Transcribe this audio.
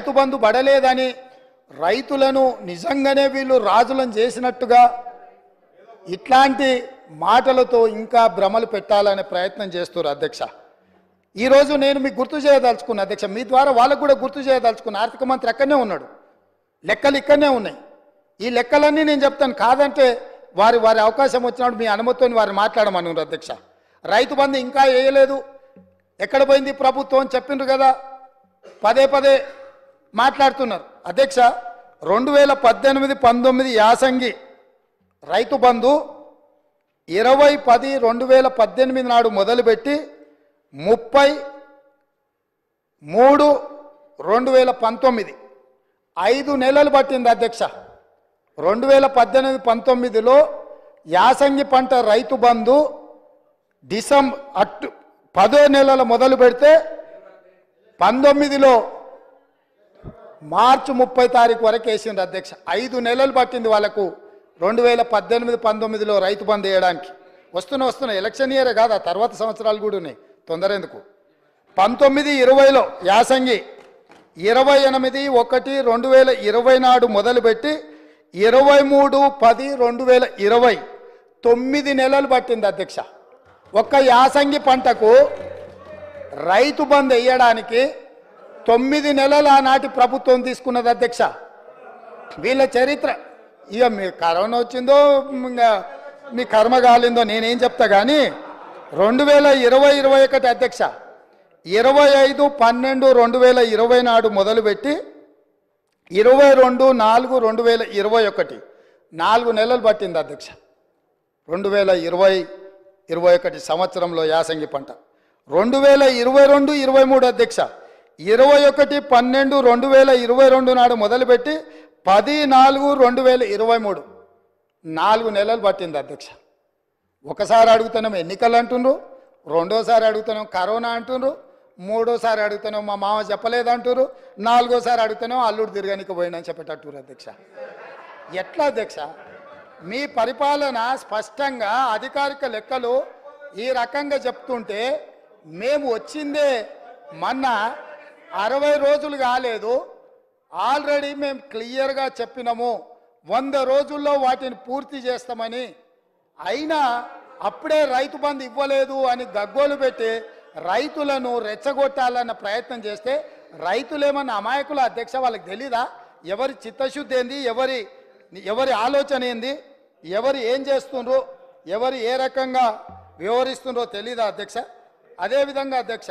రైతు బంధు పడలేదని రైతులను నిజంగానే వీళ్ళు రాజులను చేసినట్టుగా ఇట్లాంటి మాటలతో ఇంకా భ్రమలు పెట్టాలనే ప్రయత్నం చేస్తున్నారు అధ్యక్ష. ఈరోజు నేను మీకు గుర్తు చేయదలుచుకున్నా అధ్యక్ష, మీ ద్వారా వాళ్ళకు కూడా గుర్తు చేయదలుచుకున్నా. ఆర్థిక మంత్రి అక్కడనే ఉన్నాడు, లెక్కలు ఇక్కడనే ఉన్నాయి. ఈ లెక్కలన్నీ నేను చెప్తాను, కాదంటే వారి అవకాశం వచ్చినప్పుడు మీ అనుమతితో వారు మాట్లాడమన్నారు అధ్యక్ష. రైతు బంధు ఇంకా వేయలేదు, ఎక్కడ పోయింది ప్రభుత్వం అని చెప్పిండ్రు కదా, పదే పదే మాట్లాడుతున్నారు అధ్యక్ష. 2018-19 యాసంగి రైతు బంధు 20-10-2018 నాడు మొదలుపెట్టి 30-3-2019 5 నెలలు పట్టింది అధ్యక్ష. 2018-19లో యాసంగి పంట రైతు బంధు డిసెంబర్ 10వ నెలల మొదలు పెడితే 19లో మార్చి 30 తారీఖు వరకు వేసింది అధ్యక్ష. 5 నెలలు పట్టింది వాళ్ళకు 2018-19లో రైతు బంధు వేయడానికి. వస్తున్న ఎలక్షన్ ఇయరే కాదు, ఆ తర్వాత సంవత్సరాలు కూడా ఉన్నాయి, తొందర ఎందుకు. 19-20లో యాసంగి 28-1-2020 నాడు మొదలుపెట్టి 23-10-2020 9 నెలలు పట్టింది అధ్యక్ష. ఒక్క యాసంగి పంటకు రైతు బంధు వేయడానికి 9 నెలలు ఆనాటి ప్రభుత్వం తీసుకున్నది అధ్యక్ష. వీళ్ళ చరిత్ర ఇక మీ కరోనా వచ్చిందో ఇంకా మీ కర్మ కాలిందో నేనేం చెప్తా కానీ 2020-21 అధ్యక్ష 25-12-2020 నాడు మొదలుపెట్టి 22-4-2021 4 నెలలు పట్టింది అధ్యక్ష. 2020-21 సంవత్సరంలో యాసంగి పంట. 2022-23 అధ్యక్ష 21-12-2022 నాడు మొదలుపెట్టి 10-4-2023 4 నెలలు పట్టింది అధ్యక్ష. ఒకసారి అడుగుతున్నాం ఎన్నికలు అంటుండ్రు, రెండోసారి అడుగుతున్నాం కరోనా అంటుండ్రు, మూడోసారి అడుగుతున్నాం మా మామ చెప్పలేదు అంటున్నారు, నాలుగోసారి అడుగుతున్నాం అల్లుడు తిరగనికి పోయిందని చెప్పేటట్టు అధ్యక్ష. ఎట్లా అధ్యక్ష మీ పరిపాలన? స్పష్టంగా అధికారిక లెక్కలు ఈ రకంగా చెప్తుంటే మేము వచ్చిందే మొన్న 60 రోజులు కాలేదు, ఆల్రెడీ మేము క్లియర్గా చెప్పినాము 100 రోజుల్లో వాటిని పూర్తి చేస్తామని. అయినా అప్పుడే రైతు బంధు ఇవ్వలేదు అని గగ్గోలు పెట్టి రైతులను రెచ్చగొట్టాలన్న ప్రయత్నం చేస్తే రైతులేమన్నా అమాయకుల అధ్యక్ష? వాళ్ళకి తెలీదా ఎవరి చిత్తశుద్ధి ఏంది, ఎవరి ఆలోచన ఏంది, ఎవరు ఏం చేస్తుండ్రో, ఎవరు ఏ రకంగా వ్యవహరిస్తుండ్రో తెలీదా అధ్యక్ష? అదేవిధంగా అధ్యక్ష